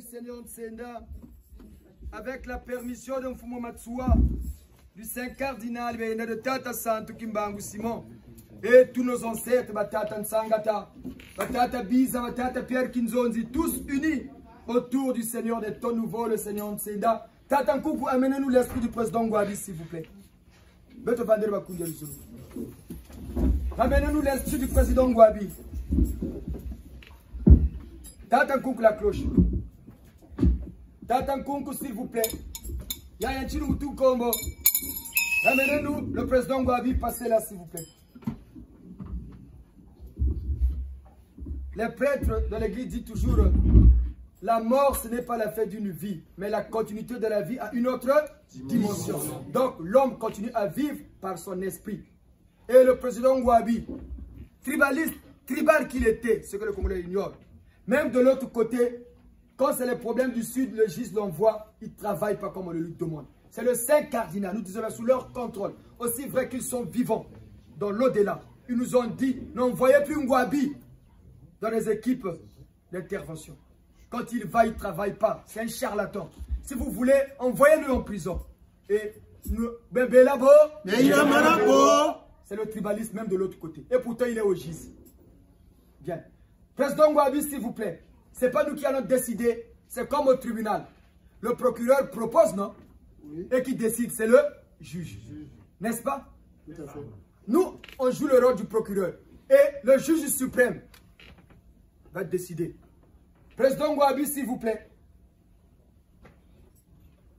Seigneur Ntsenda, avec la permission de Mfumo Matsoua, du Saint Cardinal de Tata Santo Kimbangu Simon, et tous nos ancêtres, Batata Nsangata, Batata Biza, Batata Pierre Kinzonzi, tous unis autour du Seigneur des temps nouveaux, le Seigneur Ntsenda. Tata Nkoukou, amenez-nous l'esprit du président Ngouabi, s'il vous plaît. Amenez-nous l'esprit du président Ngouabi. Tata Nkoukou, la cloche. Tata Nkoukou, s'il vous plaît. Yaya Chiloutou Kombo. Amenez-nous le président Ngouabi, passez là, s'il vous plaît. Les prêtres de l'église disent toujours, la mort, ce n'est pas la fin d'une vie, mais la continuité de la vie à une autre dimension. Donc, l'homme continue à vivre par son esprit. Et le président Ngouabi, tribaliste, tribal qu'il était, ce que le Congolais ignore. Même de l'autre côté, quand c'est les problèmes du Sud, le GIS l'envoie, il ne travaille pas comme on le lui demande. C'est le Saint Cardinal, nous disons sous leur contrôle. Aussi vrai qu'ils sont vivants dans l'au-delà. Ils nous ont dit, n'envoyez plus Ngouabi dans les équipes d'intervention. Quand il va, il ne travaille pas. C'est un charlatan. Si vous voulez, envoyez-le en prison. Et bébé là-bas, c'est le tribalisme même de l'autre côté. Et pourtant, il est au GIS. Bien. Président Ngouabi, s'il vous plaît. Ce n'est pas nous qui allons décider. C'est comme au tribunal. Le procureur propose, non? Oui. Et qui décide, c'est le juge. N'est-ce pas? Tout à fait. Nous, on joue le rôle du procureur. Et le juge suprême va décider. Président Ngouabi, s'il vous plaît.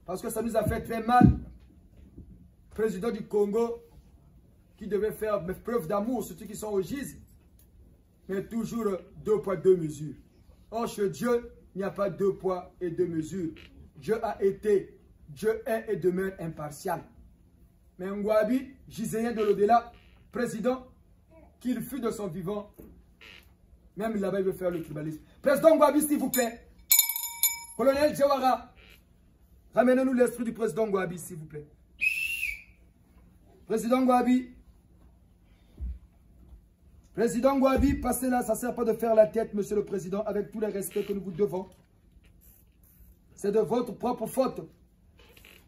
Parce que ça nous a fait très mal. Président du Congo, qui devait faire preuve d'amour sur ceux qui sont au GIS. Mais toujours 2 poids, 2 mesures. Or, chez Dieu, il n'y a pas 2 poids et 2 mesures. Dieu a été, Dieu est et demeure impartial. Mais Ngouabi, giséen de l'au-delà, président, qu'il fut de son vivant, même là-bas, il veut faire le tribalisme. Président Ngouabi, s'il vous plaît. Colonel Djawara, ramenez-nous l'esprit du président Ngouabi, s'il vous plaît. Président Ngouabi. Président Ngouabi, passez là, ça ne sert pas de faire la tête, monsieur le président, avec tous les respects que nous vous devons. C'est de votre propre faute.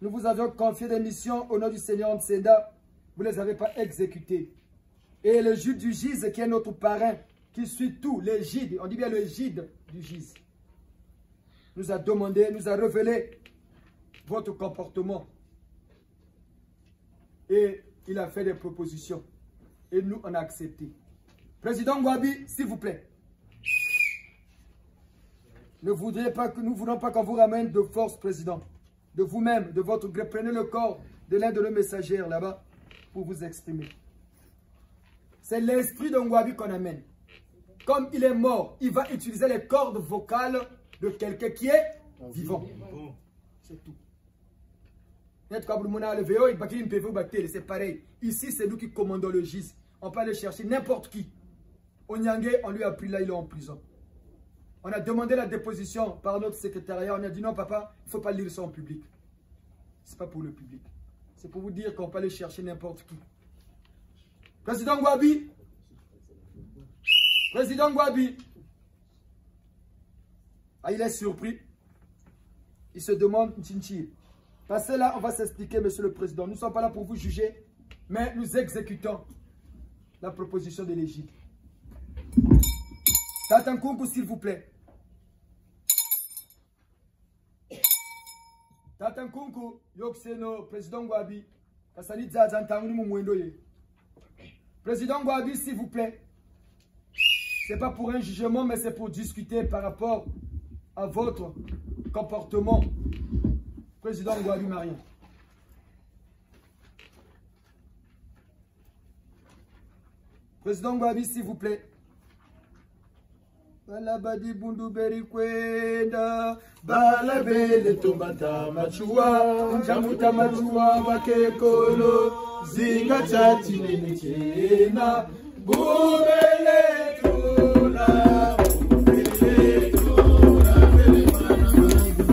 Nous vous avions confié des missions au nom du Seigneur Ntsenda. Vous ne les avez pas exécutées. Et le juge du GIS, qui est notre parrain, qui suit tout, l'égide, on dit bien le gide du GIS, nous a demandé, nous a révélé votre comportement. Et il a fait des propositions. Et nous, on a accepté. Président Ngouabi, s'il vous plaît. Nous ne voulons pas qu'on vous ramène de force, président. De vous-même, de votre gré. Prenez le corps de l'un de nos messagères là-bas pour vous exprimer. C'est l'esprit de Ngouabi qu'on amène. Comme il est mort, il va utiliser les cordes vocales de quelqu'un qui est vivant. C'est tout. C'est pareil. Ici, c'est nous qui commandons le GIS. On peut aller chercher n'importe qui. Onyangé, on lui a pris là, il est en prison. On a demandé la déposition par notre secrétariat. On a dit non, papa, il ne faut pas lire ça en public. Ce n'est pas pour le public. C'est pour vous dire qu'on peut aller chercher n'importe qui. Président Ngouabi. Président Ngouabi. Ah, il est surpris. Il se demande, Nchinchi. Passez là, on va s'expliquer, monsieur le président. Nous ne sommes pas là pour vous juger, mais nous exécutons la proposition de l'Égypte. Tata Nkoukou, s'il vous plaît. Tata Nkoukou, Yokseno, président Ngouabi. Président Ngouabi, s'il vous plaît. Ce n'est pas pour un jugement, mais c'est pour discuter par rapport à votre comportement. Président Ngouabi Marien. Président Ngouabi, s'il vous plaît. Balabadi bundu beri kwenda balabele tombata machua jamuta machua bakekolo zinga chati ninichena bubele tula bubele tula bubele tula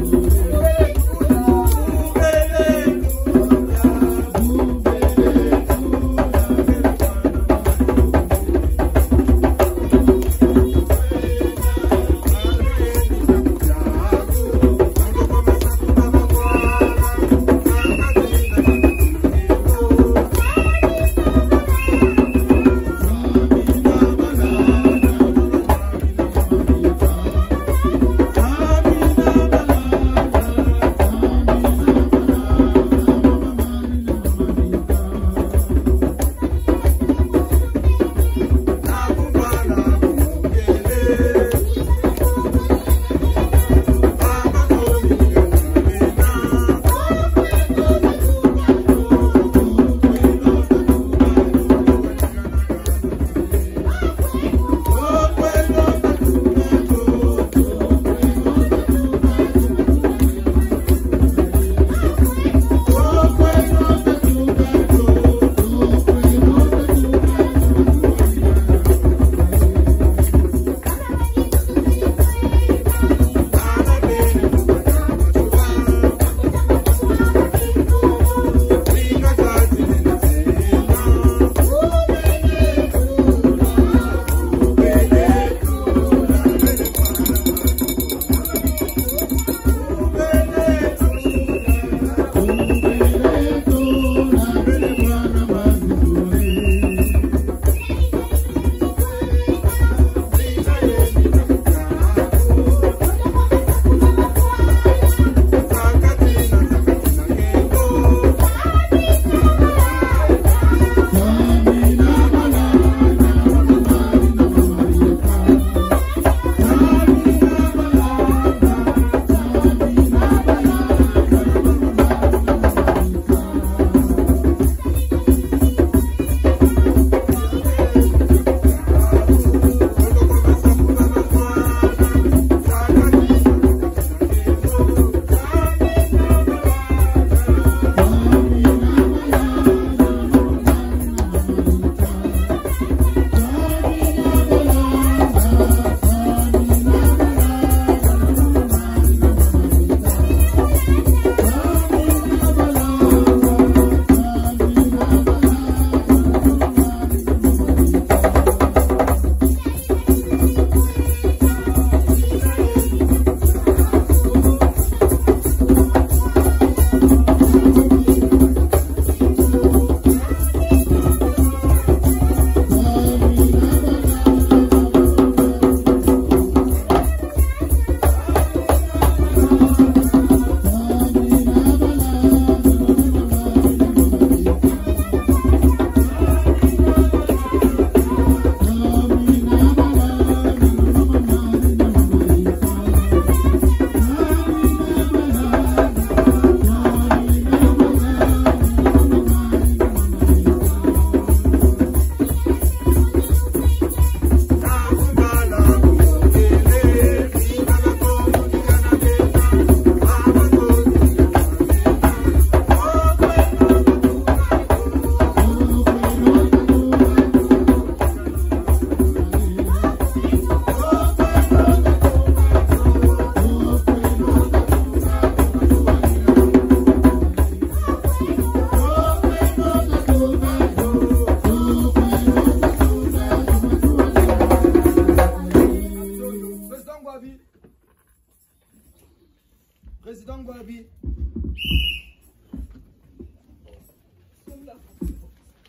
Président Ngouabi.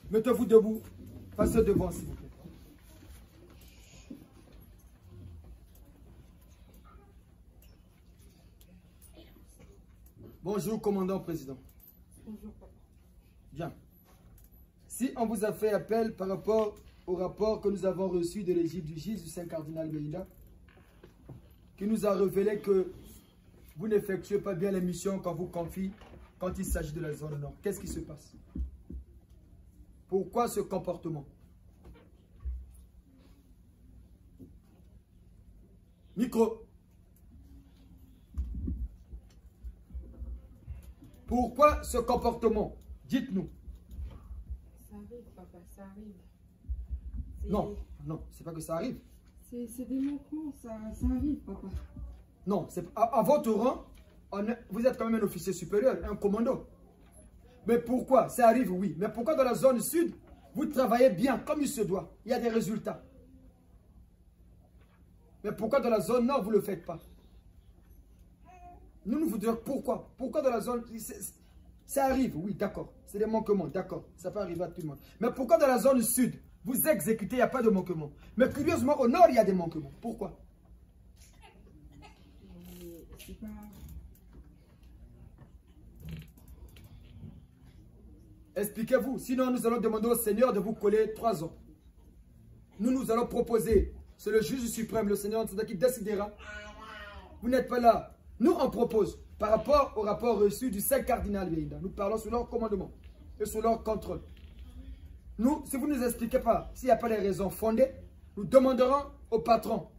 Mettez-vous debout. Passez devant, s'il vous plaît. Bonjour, commandant président. Bonjour, papa. Bien. Si on vous a fait appel par rapport au rapport que nous avons reçu de l'Égypte du GIS du Saint-Cardinal Meïda, qui nous a révélé que vous n'effectuez pas bien les missions qu'on vous confie quand il s'agit de la zone nord. Qu'est-ce qui se passe? Pourquoi ce comportement? Micro. Pourquoi ce comportement? Dites-nous. Ça arrive, papa, ça arrive. Non, non, c'est pas que ça arrive. C'est des manquements, ça arrive, papa. Non, à votre rang, vous êtes quand même un officier supérieur, un commando. Mais pourquoi? Ça arrive, oui. Mais pourquoi dans la zone sud, vous travaillez bien, comme il se doit? Il y a des résultats. Mais pourquoi dans la zone nord, vous ne le faites pas? Nous vous dirons pourquoi. Pourquoi dans la zone... Ça arrive, oui, d'accord. C'est des manquements, d'accord. Ça peut arriver à tout le monde. Mais pourquoi dans la zone sud, vous exécutez, il n'y a pas de manquement? Mais curieusement, au nord, il y a des manquements. Pourquoi? C'est pas... Expliquez-vous. Sinon, nous allons demander au Seigneur de vous coller 3 ans. Nous allons proposer. C'est le juge suprême, le Seigneur, qui décidera. Vous n'êtes pas là. Nous, on propose, par rapport au rapport reçu du Saint-Cardinal Meïda, nous parlons sous leur commandement et sous leur contrôle. Nous, si vous ne nous expliquez pas, s'il n'y a pas de raisons fondées, nous demanderons au patron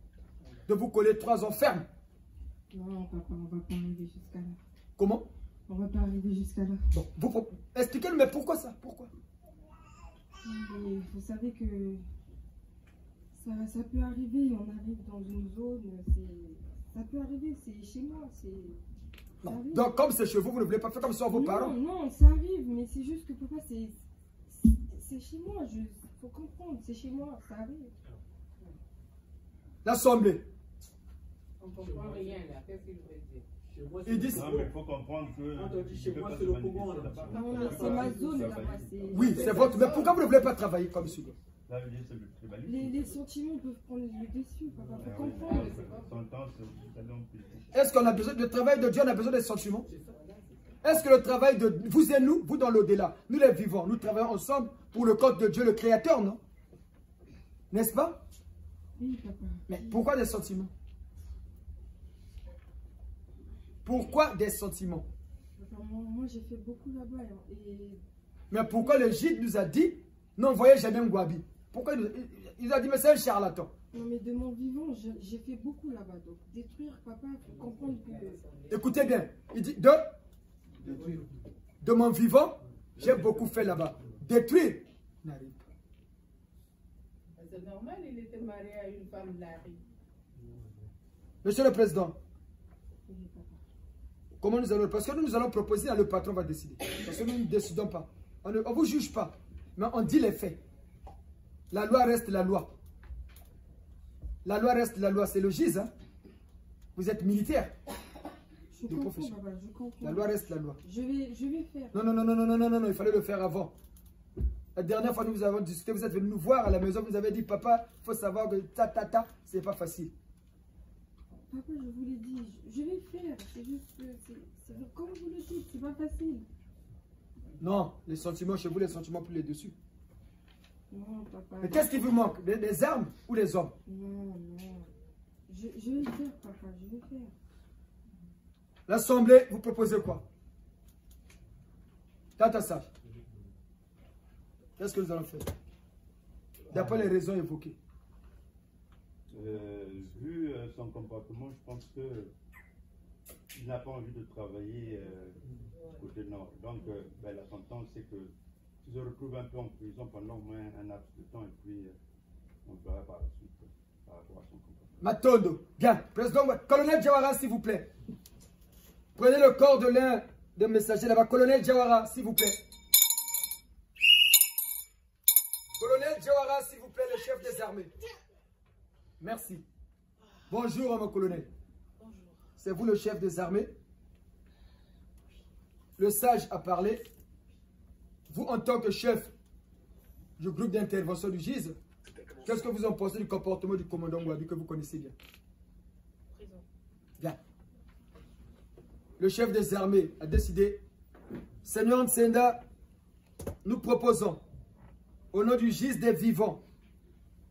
de vous coller 3 ans fermes. Non, papa, on ne va pas arriver jusqu'à là. Comment? On ne va pas arriver jusqu'à là. Bon, expliquez-le, mais pourquoi ça? Pourquoi? Mais vous savez que ça peut arriver, on arrive dans une zone, ça peut arriver, c'est chez moi, non. Donc comme c'est chez vous, vous ne voulez pas faire comme ça à vos parents? Non, ça arrive, mais c'est juste que papa, c'est chez moi, faut comprendre, c'est chez moi, ça arrive. L'Assemblée. On ne comprend rien là, qu'est-ce qu'il veut dire? Il dit... Non, mais il faut comprendre que... Quand on dit chez moi, c'est le Congo là-bas. Non, mais c'est ma zone là-bas. Oui, c'est votre... Mais pourquoi vous ne voulez pas travailler comme celui-là? Les sentiments peuvent prendre le dessus, papa, faut comprendre. Est-ce qu'on a besoin de travail de Dieu, on a besoin des sentiments? Est-ce que le travail de vous et nous, vous dans l'au-delà, nous les vivants, nous travaillons ensemble pour le code de Dieu, le Créateur, non? N'est-ce pas? Oui, papa. Mais pourquoi des sentiments? Pourquoi des sentiments? Papa, moi j'ai fait beaucoup là-bas. Mais pourquoi le gîte nous a dit, non, voyez jamais Ngouabi? Pourquoi il a dit, mais c'est un charlatan? Non, mais de mon vivant, j'ai fait beaucoup là-bas. Donc, détruire, papa, il faut comprendre que... Écoutez bien, il dit, de mon vivant, j'ai beaucoup fait là-bas. Détruire n'arrive pas. C'est normal, il était marié à une femme de la rue. Monsieur le Président, Oui, papa. comment nous allons... Parce que nous allons proposer, le patron va décider. Parce que nous ne décidons pas. On ne vous juge pas, mais on dit les faits. La loi reste la loi. La loi reste la loi. C'est le GIS, hein? Vous êtes militaire. Je comprends, papa, je comprends. La loi reste la loi. Je vais faire. Non, il fallait le faire avant. La dernière fois que nous avons discuté, vous êtes venu nous voir à la maison, vous avez dit, papa, il faut savoir que c'est pas facile. Papa, je vous l'ai dit, je vais faire. C'est juste que, comme vous le dites, c'est pas facile. Non, les sentiments, chez vous, les sentiments plus les dessus. Non, papa. Mais qu'est-ce qui vous manque? Les armes ou les hommes? Non. Je vais faire, papa, je vais faire. L'Assemblée, vous proposez quoi? Tata Sage, qu'est-ce que nous allons faire? D'après les raisons évoquées. Vu son comportement, je pense qu'il n'a pas envie de travailler côté nord. Donc, la sentence, c'est que tu se retrouves un peu en prison pendant au moins un laps de temps et puis on verra par la suite par rapport à son comportement. Matondo, bien. Président, colonel Diawara, s'il vous plaît. Prenez le corps de l'un des messagers là-bas. Colonel Diawara, s'il vous plaît. Colonel Diawara, s'il vous plaît, le chef des armées. Merci. Bonjour, mon colonel. Bonjour. C'est vous le chef des armées? le sage a parlé. Vous, en tant que chef du groupe d'intervention du GIZ, qu'est-ce que vous en pensez du comportement du commandant Ngouabi que vous connaissez bien? Bien. Le chef des armées a décidé, Seigneur Nsenda, nous proposons, au nom du GIZ des vivants,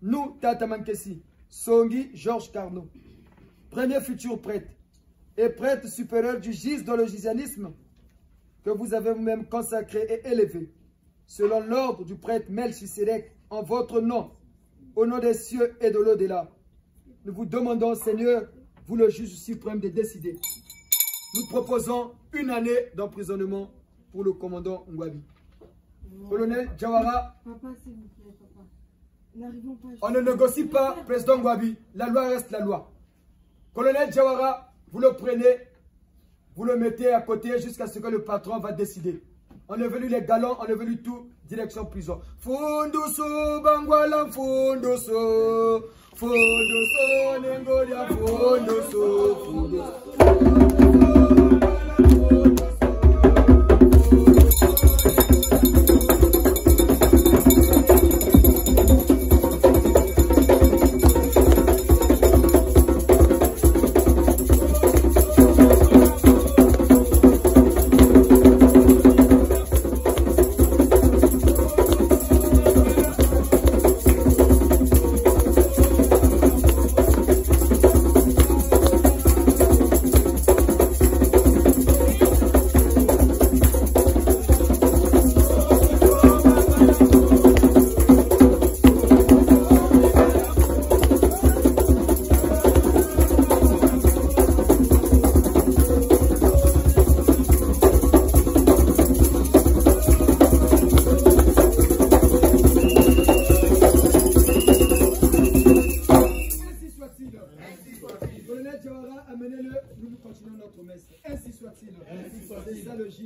nous, Tata Mankessi, Songi, Georges Carnot, premier futur prêtre et prêtre supérieur du GIZ dans le gizianisme, que vous avez vous-même consacré et élevé, selon l'ordre du prêtre Melchisedec, en votre nom, au nom des cieux et de l'au-delà. Nous vous demandons, Seigneur, vous le juge suprême, de décider. Nous proposons 1 année d'emprisonnement pour le commandant Ngouabi. Colonel Jawara, Papa, s'il vous plaît, papa. N'arrivons pas. on ne négocie pas, président Ngouabi. La loi reste la loi. Colonel Jawara, vous le prenez, vous le mettez à côté jusqu'à ce que le patron va décider. Enlevez-lui les galons, enlevez-lui tout, direction prison. Funduso, Bangwala, Funduso, Funduso, Nengolia, Funduso, Funduso.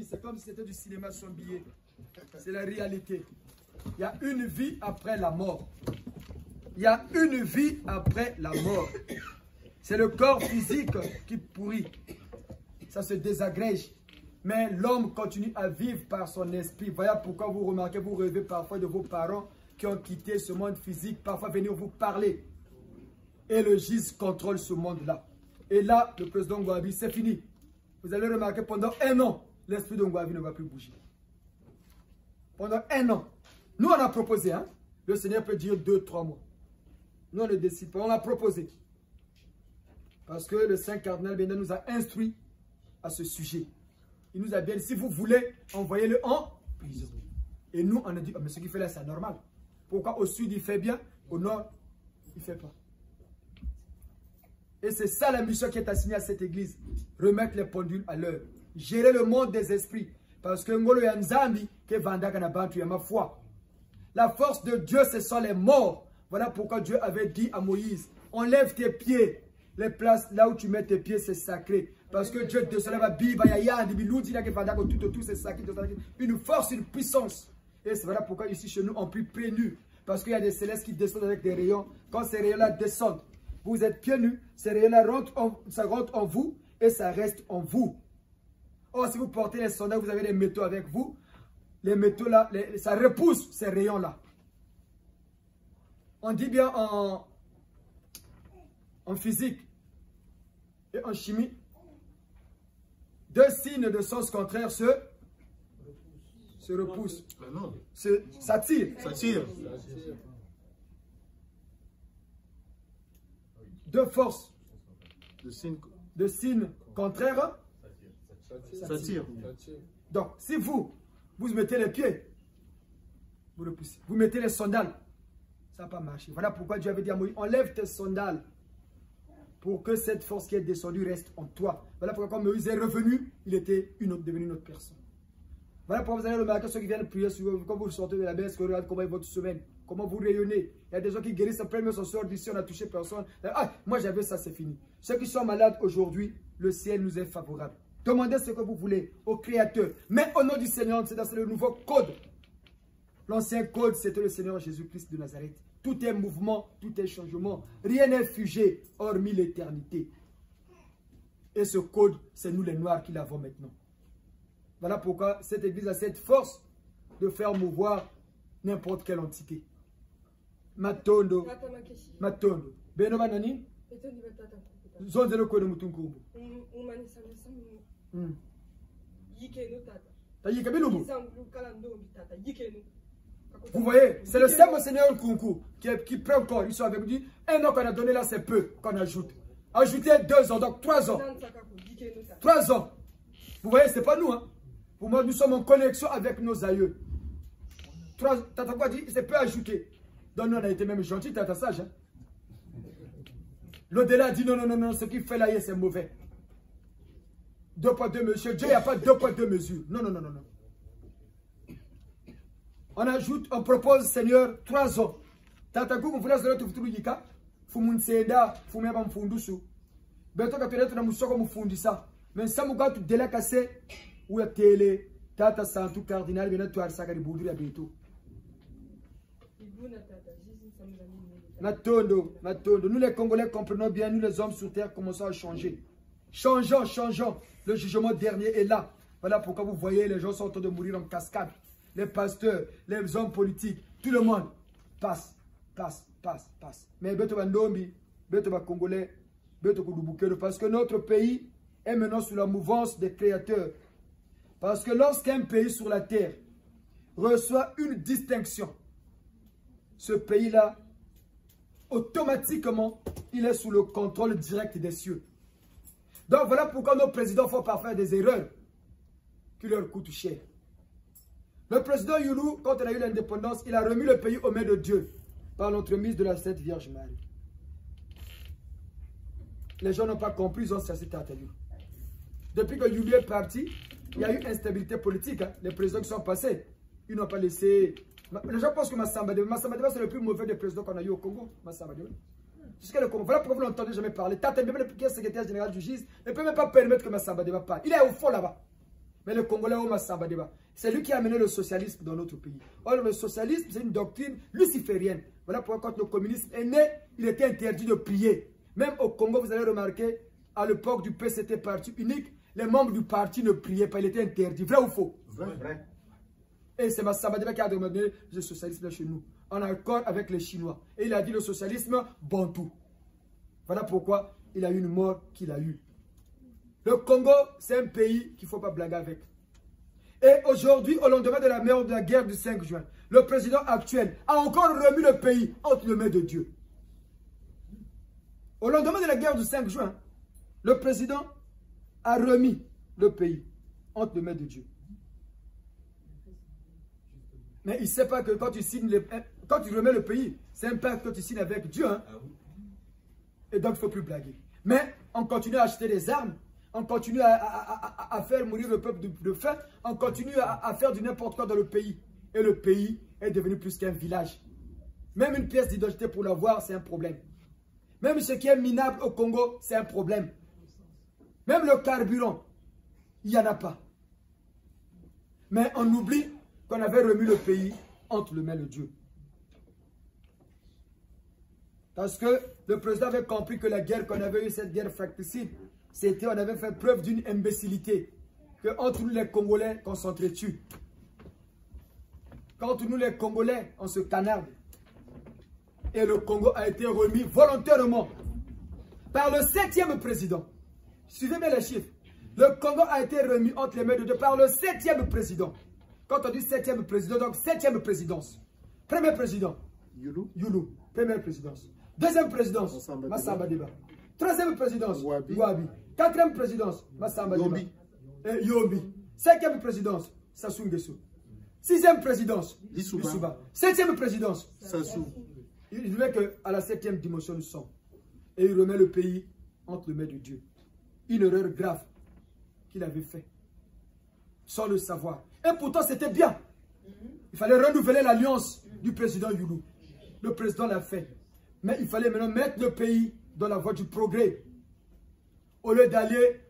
C'est comme si c'était du cinéma sans billet. C'est la réalité. Il y a une vie après la mort. Il y a une vie après la mort. C'est le corps physique qui pourrit. Ça se désagrège. Mais l'homme continue à vivre par son esprit. Voilà pourquoi vous remarquez, vous rêvez parfois de vos parents qui ont quitté ce monde physique, parfois venir vous parler. Et le GIZ contrôle ce monde-là. Et là, le président Ngouabi, c'est fini. Vous allez remarquer, pendant 1 an, l'esprit de Ngouabi ne va plus bouger. Pendant 1 an. Nous, on a proposé, hein. Le Seigneur peut dire 2-3 mois. Nous, on ne décide pas. On a proposé. Parce que le Saint Cardinal Benda nous a instruit à ce sujet. Il nous a bien dit, si vous voulez, envoyez-le en prison. Et nous, on a dit, oh, mais ce qu'il fait là, c'est anormal. Pourquoi au sud, il fait bien, au nord, il ne fait pas. Et c'est ça la mission qui est assignée à cette église. Remettre les pendules à l'heure. Gérer le monde des esprits. Parce que Ngolo Yanzambi, que Vanda Kanabantu, ma foi. La force de Dieu, ce sont les morts. Voilà pourquoi Dieu avait dit à Moïse, enlève tes pieds. Les places là où tu mets tes pieds, c'est sacré. Parce que Dieu te soulève à Biba, Yaya, Dibiloudi, tout c'est sacré. Une force, une puissance. Et c'est voilà pourquoi ici chez nous, on prie pieds nus. Parce qu'il y a des célestes qui descendent avec des rayons. Quand ces rayons-là descendent, vous êtes pieds nus, ces rayons-là rentrent en vous et ça reste en vous. Or, si vous portez les sandales, vous avez des métaux avec vous. Les métaux là, ça repousse ces rayons-là. On dit bien en physique et en chimie, 2 signes de sens contraire se repoussent. Ça tire. Ça tire. 2 forces De signes contraires, ça tire. Donc, si vous mettez les pieds, vous repoussez. Vous mettez les sandales, ça va pas marcher. Voilà pourquoi Dieu avait dit à Moïse, enlève tes sandales pour que cette force qui est descendue reste en toi. Voilà pourquoi quand Moïse est revenu, il était devenu une autre personne. Voilà pourquoi vous allez remarquer ceux qui viennent prier sur vous, quand vous sortez de la messe, regardez comment est votre semaine, comment vous rayonnez. Il y a des gens qui guérissent après, mais on sort d'ici, on n'a touché personne. Ah, moi j'avais ça, c'est fini. Ceux qui sont malades aujourd'hui, le ciel nous est favorable. Demandez ce que vous voulez au Créateur. Mais au nom du Seigneur, c'est le nouveau code. L'ancien code, c'était le Seigneur Jésus-Christ de Nazareth. Tout est mouvement, tout est changement. Rien n'est figé, hormis l'éternité. Et ce code, c'est nous les Noirs qui l'avons maintenant. Voilà pourquoi cette église a cette force de faire mouvoir n'importe quelle entité. Matondo. Matondo. Benova nani? Zonzelo kwenu mutunkumbu. Vous voyez, c'est le seul Monseigneur Nkunku qui prend encore. Ils sont avec lui. Un an qu'on a donné là, c'est peu qu'on ajoute. Ajoutez 2 ans, donc 3 ans. 3 ans. Vous voyez, c'est pas nous. Hein. Pour moi, nous sommes en connexion avec nos aïeux. Tata quoi dit, c'est peu ajouté. Donc nous, on a été même gentils, Tata sage. Hein. L'au-delà dit non, non, non, non, ce qu'il fait là, c'est mauvais. 2 poids 2 mesures. Dieu, il n'y a pas 2 poids 2 mesures. Non, non, non, non, non. On ajoute, on propose, Seigneur, 3 ans. Tata vous voulez se retrouver tout le temps. Fumunseeda, fumeba mfundusu. Beto kapeleta na musoko mufundisa. Mais ça muga tu dela kase ou ya tele tata santu cardinal bena tu arsaka di budu ya beto. Matondo, matondo. Nous les Congolais comprenons bien, nous les hommes sur terre commençons à changer. Changeons, changeons. Le jugement dernier est là. Voilà pourquoi vous voyez les gens sont en train de mourir en cascade. Les pasteurs, les hommes politiques, tout le monde passe, passe, passe, passe. Mais beto bandombi, beto ba Congolais, beto kudubukelo, parce que notre pays est maintenant sous la mouvance des créateurs. Parce que lorsqu'un pays sur la terre reçoit une distinction, ce pays-là, automatiquement, il est sous le contrôle direct des cieux. Donc voilà pourquoi nos présidents font parfois des erreurs qui leur coûtent cher. Le président Youlou, quand il a eu l'indépendance, il a remis le pays aux mains de Dieu par l'entremise de la Sainte Vierge Marie. Les gens n'ont pas compris, ils ont cessé d'atteindre. Depuis que Youlou est parti, il y a eu instabilité politique. Hein. Les présidents qui sont passés, ils n'ont pas laissé... Les gens pensent que Massamba Deba, c'est le plus mauvais des présidents qu'on a eu au Congo. Massamba Deba. Jusqu'à le Congo. Voilà pourquoi vous n'entendez jamais parler. Tata Mbembe, le secrétaire général du GIS, ne peut même pas permettre que Massamba Deba parle. Il est au fond là-bas. Mais le Congolais, Massamba Deba, c'est lui qui a amené le socialisme dans notre pays. Or, le socialisme, c'est une doctrine luciférienne. Voilà pourquoi quand le communisme est né, il était interdit de prier. Même au Congo, vous allez remarquer, à l'époque du PCT, parti unique, les membres du parti ne priaient pas, il était interdit. Vrai ou faux? Vrai. Et c'est Massamba Deba qui a demandé le socialisme chez nous, en accord avec les Chinois. Et il a dit le socialisme bantou. Voilà pourquoi il a eu une mort qu'il a eue. Le Congo, c'est un pays qu'il ne faut pas blaguer avec. Et aujourd'hui, au lendemain de la mort de la guerre du 5 juin, le président actuel a encore remis le pays entre les mains de Dieu. Au lendemain de la guerre du 5 juin, le président a remis le pays entre les mains de Dieu. Mais il ne sait pas que quand tu signes quand tu remets le pays, c'est un pacte que tu signes avec Dieu. Hein? Et donc, il ne faut plus blaguer. Mais on continue à acheter des armes. On continue à faire mourir le peuple de faim. On continue à faire du n'importe quoi dans le pays. Et le pays est devenu plus qu'un village. Même une pièce d'identité pour l'avoir, c'est un problème. Même ce qui est minable au Congo, c'est un problème. Même le carburant, il n'y en a pas. Mais on oublie qu'on avait remis le pays entre les mains de Dieu. Parce que le président avait compris que la guerre qu'on avait eue, cette guerre fratricide, c'était, on avait fait preuve d'une imbécilité. Que entre nous les Congolais, qu'on s'entretue. Qu'entre nous les Congolais, on se canarde. Et le Congo a été remis volontairement par le 7e président. Suivez bien les chiffres. Le Congo a été remis entre les mains de Dieu par le 7e président. Quand on dit 7e président, donc 7e présidence. Premier président, Youlou. Première présidence. Deuxième présidence, Massamba Deba. Troisième présidence, Wabi. Quatrième présidence, Massamba Deba. Yobi. Cinquième présidence, Sassou Nguesso. Sixième présidence, Lissouba. Septième présidence, Sassou. Il voulait qu'à la 7e dimension nous sommes. Et il remet le pays entre les mains de Dieu. Une erreur grave qu'il avait fait. Sans le savoir. Et pourtant c'était bien. Il fallait renouveler l'alliance du président Youlou. Le président l'a fait. Mais il fallait maintenant mettre le pays dans la voie du progrès. Au lieu d'aller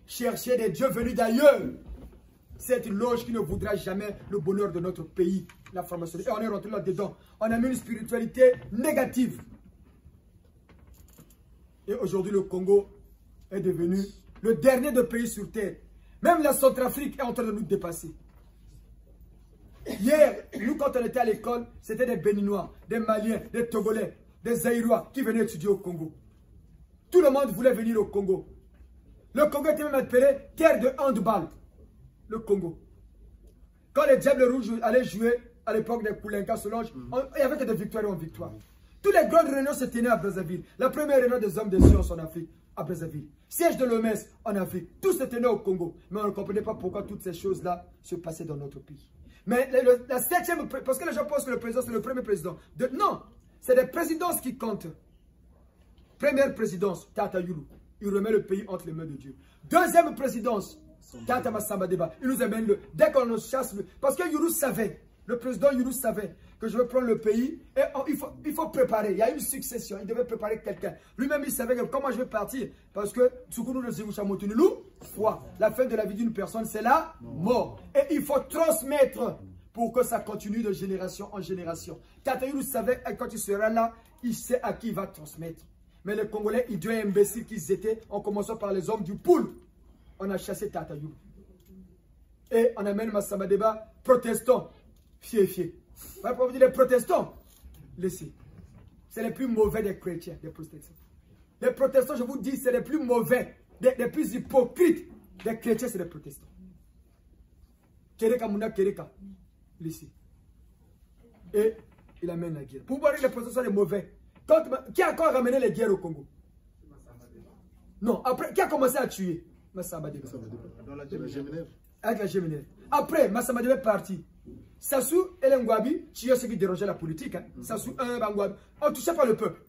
chercher des dieux venus d'ailleurs. C'est une loge qui ne voudra jamais le bonheur de notre pays. La franc-maçonnerie. Et on est rentré là-dedans. On a mis une spiritualité négative. Et aujourd'hui, le Congo est devenu le dernier des pays sur terre. Même la Centrafrique est en train de nous dépasser. Hier, nous, quand on était à l'école, c'était des Béninois, des Maliens, des Togolais, des Zaïrois qui venaient étudier au Congo. Tout le monde voulait venir au Congo. Le Congo était même appelé terre de handball. Le Congo. Quand les Diables Rouges allaient jouer à l'époque des Koulenka, Solange, il n'y avait que des victoires en victoire. Toutes les grandes réunions se tenaient à Brazzaville. La première réunion des hommes de science en Afrique, à Brazzaville. Siège de l'OMS en Afrique. Tout se tenait au Congo. Mais on ne comprenait pas pourquoi toutes ces choses-là se passaient dans notre pays. Mais la septième, parce que les gens pensent que le président, c'est le premier président. Non, c'est des présidences qui comptent. Première présidence, Tata Youlou. Il remet le pays entre les mains de Dieu. Deuxième présidence, Tata Massamba Deba. Il nous amène dès qu'on nous chasse. Parce que Youlou savait, le président Youlou savait que je vais prendre le pays et il faut préparer. Il y a une succession. Il devait préparer quelqu'un. Lui-même, il savait que comment je vais partir. Parce que, la fin de la vie d'une personne, c'est la mort. Et il faut transmettre pour que ça continue de génération en génération. Tata Youlou savait que quand il sera là, il sait à qui il va transmettre. Mais les Congolais, idiots et imbéciles qu'ils étaient, en commençant par les hommes du poule, on a chassé Tata Youlou. Et on amène Massamba Deba, protestants, fier. Pour vous dire les protestants, laissez. C'est les plus mauvais des chrétiens, des protestants. Les protestants, je vous dis, c'est les plus mauvais, les plus hypocrites des chrétiens, c'est les protestants. Kereka Mouna Kereka, laissez. Et il amène la guerre. Pour voir que les protestants sont les mauvais. Qui a encore ramené les guerres au Congo? Non, après, qui a commencé à tuer? Massamba Deba. Avec la Géminère. Après, Massamba Deba est parti. Sassou et les Ngwabi tuaient ceux qui dérangeaient la politique. Sassou, Ngwabi. On ne touchait pas le peuple.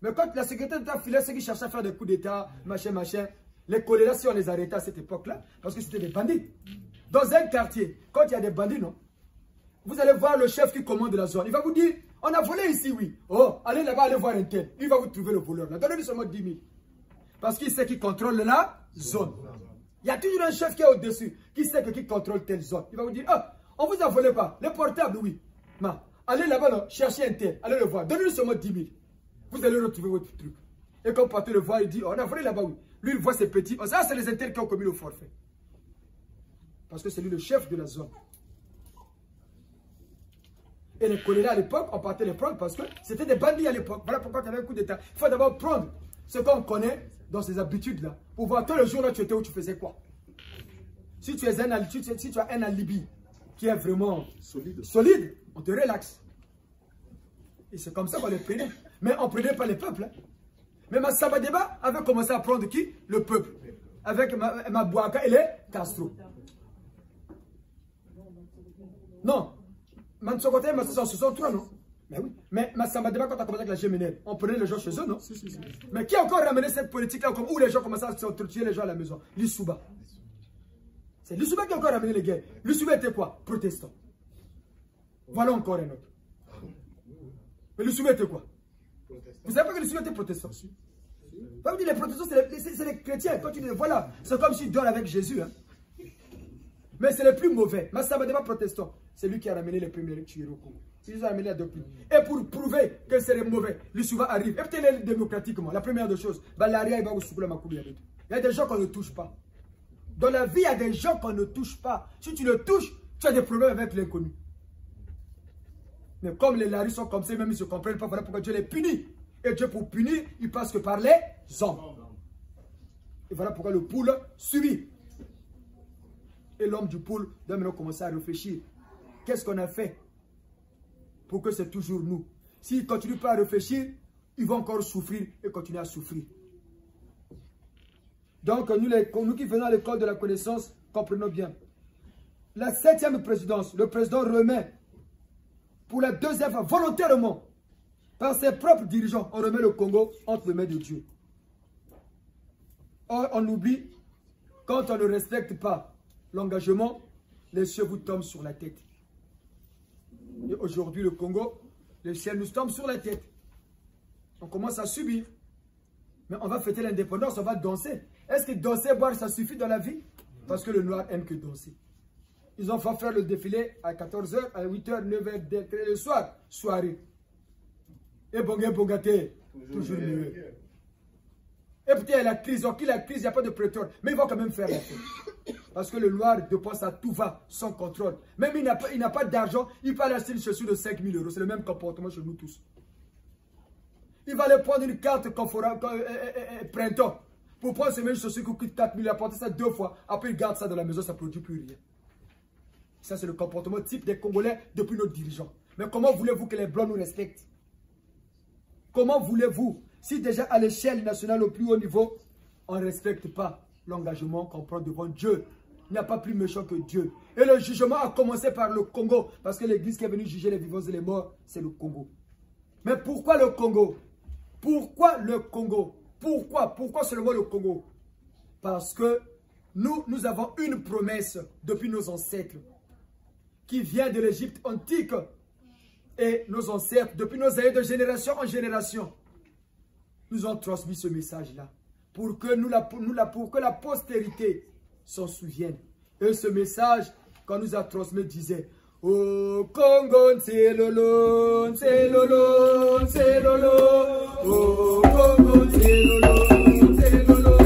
Mais quand la sécurité d'État filait ceux qui cherchaient à faire des coups d'État, machin, les choléras, si on les arrêtait à cette époque-là, parce que c'était des bandits. Dans un quartier, quand il y a des bandits, non, vous allez voir le chef qui commande la zone. Il va vous dire, on a volé ici, oui. Oh, allez là-bas, allez voir un tel. Il va vous trouver le voleur. Donnez-lui seulement 10 000. Parce qu'il sait qui contrôle la zone. Il y a toujours un chef qui est au-dessus, qui sait qui contrôle telle zone. Il va vous dire, ah, on vous a volé pas. Le portable, oui. Mais allez là-bas, cherchez un tel. Allez le voir. Donnez-lui seulement 10 000. Vous allez retrouver votre truc. Et quand vous partez le voir, il dit, oh, on a volé là-bas, oui. Lui, il voit ses petits. Oh, ça, c'est les intels qui ont commis le forfait. Parce que c'est lui le chef de la zone. Et les choléras à l'époque, on partait les prendre parce que c'était des bandits à l'époque. Voilà pourquoi tu avais un coup d'État. Il faut d'abord prendre ce qu'on connaît dans ces habitudes-là. Pour voir, toi, le jour-là, tu étais où, tu faisais quoi. Si tu as un alibi qui est vraiment solide, on te relaxe. Et c'est comme ça qu'on les prenait. Mais on ne prenait pas les peuples. Hein. Mais Massamba Deba avait commencé à prendre qui? Le peuple. Avec Mabouaka et les Castro. Non. Mansokote et Massamba, ce sont trois, non? Mais oui. Mais Massamba Deba, quand on a commencé avec la Géminère, on prenait les gens chez eux, non? Si. Mais qui a encore ramené cette politique-là où les gens commençaient à s'entretuer les gens à la maison? Lissouba. C'est Lissouba qui a encore ramené les guerres. Lissouba était quoi? Protestant. Voilà encore un autre. Mais Lissouba était quoi? Vous savez pas que Lissouba était protestant? Vous dites les protestants, c'est les chrétiens. Quand tu dis, voilà, c'est comme s'ils dorment avec Jésus. Hein. Mais c'est les plus mauvais. Massamba Deba protestant. C'est lui qui a ramené les premiers tueurs au Congo. C'est lui qui a ramené la doctrine. Et pour prouver que c'est les mauvais, Lissouba arrive. Et peut-être démocratiquement, la première des choses, Balaria, il va vous souffler ma couille. Il y a des gens qu'on ne touche pas. Dans la vie, il y a des gens qu'on ne touche pas. Si tu le touches, tu as des problèmes avec l'inconnu. Mais comme les laris sont comme ça, même ils ne se comprennent pas, voilà pourquoi Dieu les punit. Et Dieu, pour punir, il passe que par les hommes. Et voilà pourquoi le poule subit. Et l'homme du poule doit maintenant commencer à réfléchir. Qu'est-ce qu'on a fait pour que c'est toujours nous? S'ils ne continuent pas à réfléchir, ils vont encore souffrir et continuer à souffrir. Donc, nous qui venons à l'école de la connaissance, comprenons bien. La 7e présidence, le président remet pour la 2e fois, volontairement, par ses propres dirigeants, on remet le Congo entre les mains de Dieu. Or, on oublie, quand on ne respecte pas l'engagement, les cieux vous tombent sur la tête. Et aujourd'hui, le Congo, les ciels nous tombent sur la tête. On commence à subir. Mais on va fêter l'indépendance, on va danser. Est-ce que danser, boire, ça suffit dans la vie? Parce que le noir aime que danser. Ils ont fait faire le défilé à 14h, à 8h, 9h, le soir, soirée. Et bongaté, toujours mieux. Et peut-être la crise, il n'y a pas de prêteur, mais ils vont quand même faire la fête. Parce que le noir dépense à tout va, sans contrôle. Même il n'a pas d'argent, il peut aller acheter une chaussure de 5 000 €. C'est le même comportement chez nous tous. Il va aller prendre une carte printemps pour prendre ces mêmes chaussures qui coûtent 4 000 €. Il a porté ça 2 fois. Après, il garde ça dans la maison, ça ne produit plus rien. Ça, c'est le comportement type des Congolais depuis nos dirigeants. Mais comment voulez-vous que les Blancs nous respectent? Comment voulez-vous, si déjà à l'échelle nationale au plus haut niveau, on ne respecte pas l'engagement qu'on prend devant Dieu? Il n'y a pas plus méchant que Dieu. Et le jugement a commencé par le Congo, parce que l'église qui est venue juger les vivants et les morts, c'est le Congo. Mais pourquoi le Congo? Pourquoi le Congo? Pourquoi seulement le Congo? Parce que nous avons une promesse depuis nos ancêtres qui vient de l'Égypte antique. Et nos ancêtres, depuis nos années de génération en génération, nous ont transmis ce message-là. Pour que la postérité s'en souvienne. Et ce message, quand nous a transmis, disait: oh Congo, c'est lolo, c'est lolo, c'est lolo. Oh Congo, c'est lolo, c'est lolo.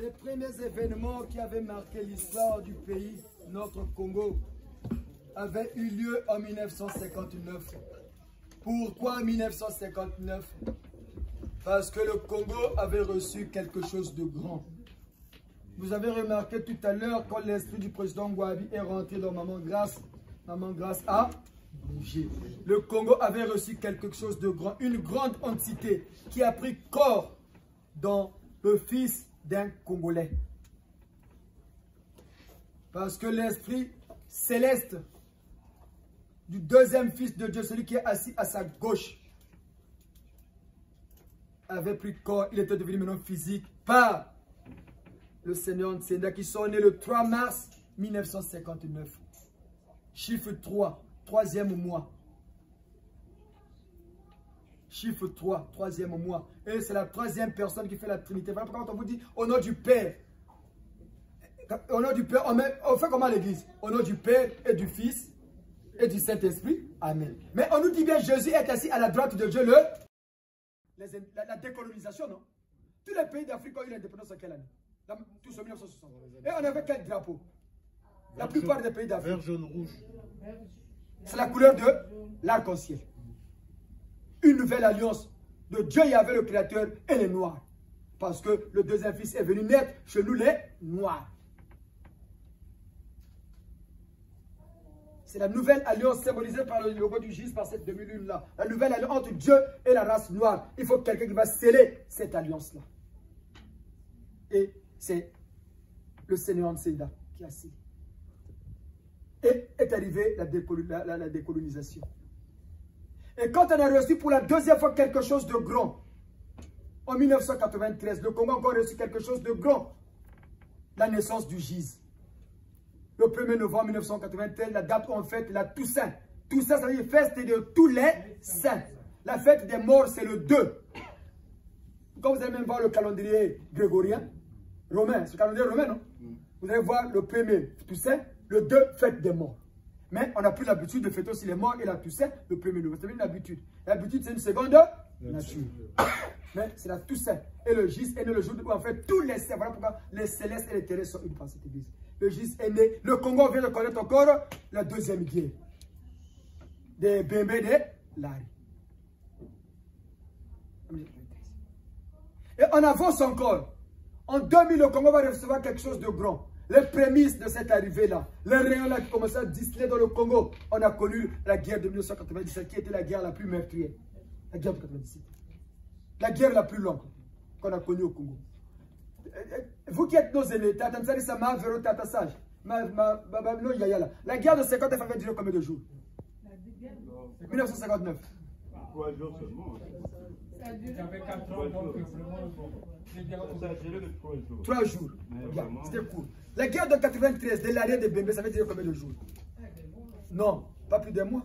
Les premiers événements qui avaient marqué l'histoire du pays, notre Congo, avaient eu lieu en 1959. Pourquoi 1959? Parce que le Congo avait reçu quelque chose de grand. Vous avez remarqué tout à l'heure quand l'esprit du président Ngouabi est rentré dans Maman Grâce a bougé. Le Congo avait reçu quelque chose de grand, une grande entité qui a pris corps dans le fils d'un Congolais. Parce que l'esprit céleste du deuxième fils de Dieu, celui qui est assis à sa gauche, avait pris corps, il était devenu maintenant physique par le Seigneur Ntsenda qui sont nés le 3 mars 1959. Chiffre 3, troisième mois. Chiffre 3, troisième mois. Et c'est la troisième personne qui fait la Trinité. Voilà pourquoi on vous dit au nom du Père. Au nom du Père, on fait comment l'église? Au nom du Père et du Fils et du Saint-Esprit. Amen. Mais on nous dit bien Jésus est assis à la droite de Dieu, la décolonisation, non? Tous les pays d'Afrique ont eu l'indépendance en quelle année? Tous en 1960. Et on avait quel drapeau? La plupart des pays d'Afrique. Vert, jaune, rouge. C'est la couleur de l'arc-en-ciel. Une nouvelle alliance de Dieu Yahvé le Créateur et les Noirs. Parce que le deuxième fils est venu naître chez nous les Noirs. C'est la nouvelle alliance symbolisée par le logo du Jésus par cette demi-lune-là. La nouvelle alliance entre Dieu et la race noire. Il faut quelqu'un qui va sceller cette alliance-là. Et c'est le Seigneur Ntsenda qui a scellé. Et est arrivée la décolonisation. Et quand on a reçu pour la deuxième fois quelque chose de grand, en 1993, le Congo a encore reçu quelque chose de grand. La naissance du GIZ. Le 1er novembre 1993, la date où on fête la Toussaint. Toussaint, ça veut dire fête de tous les saints. La fête des morts, c'est le 2. Quand vous allez même voir le calendrier grégorien, romain, c'est le calendrier romain, non? Vous allez voir le 1er Toussaint, le 2, fête des morts. Mais on a pris l'habitude de fêter aussi les morts et la Toussaint le 1er novembre. C'est une habitude. L'habitude, c'est une seconde nature. Mais c'est la Toussaint. Et le GIZ est né le jour où on fait tous les saints. Voilà pourquoi les célestes et les terrestres sont une dans cette église. Le GIZ est né. Le Congo vient de connaître encore la deuxième guerre. Des Bembe de Lari. Et on avance encore. En 2000, le Congo va recevoir quelque chose de grand. Les prémices de cette arrivée-là, les rayons là qui commençaient à distiller dans le Congo, on a connu la guerre de 1997 qui était la guerre la plus meurtrière. La guerre de 1997. La guerre la plus longue qu'on a connue au Congo. Vous qui êtes nos aînés, la guerre de 50 a duré combien de jours? 1959. 3 jours seulement. Ça a duré 4 ans, donc Ça a duré 3 jours. 3 jours. C'était court. La guerre de 93, de l'arrière de Bembe, ça veut dire combien de jours? Non, pas plus d'un mois.